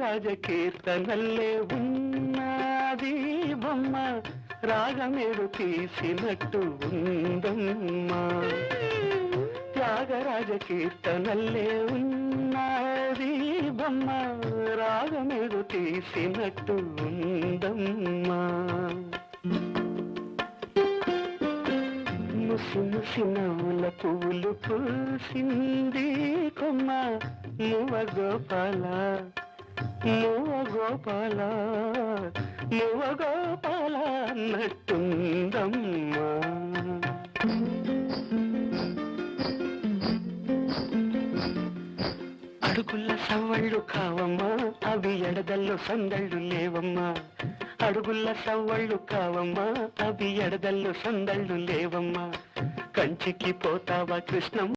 త్యాగరాజ కీర్తనల్లే ఉన్నది బొమ్మ, రాగమేడు తీసినట్టు ఉందమ్మా. త్యాగరాజ కీర్తనల్లే ఉన్నది బొమ్మ, రాగమేడు తీసినట్టు ఉందమ్మా. ముసి ముసి నవ్వుల పువ్వులు పూసింది కొమ్మ, మువ గోపాల మువ గోపాల మువ గోపాల అన్నట్టుందమ్మా. అడుగుల సవ్వళ్ళు కావమ్మా, అవి ఎడదల్లో సందళ్ళు లేవమ్మా. అడుగుల సవ్వళ్ళు కావమ్మా, అవి ఎడదల్లో సందళ్ళు లేవమ్మా. కంచికి పోతావా కృష్ణం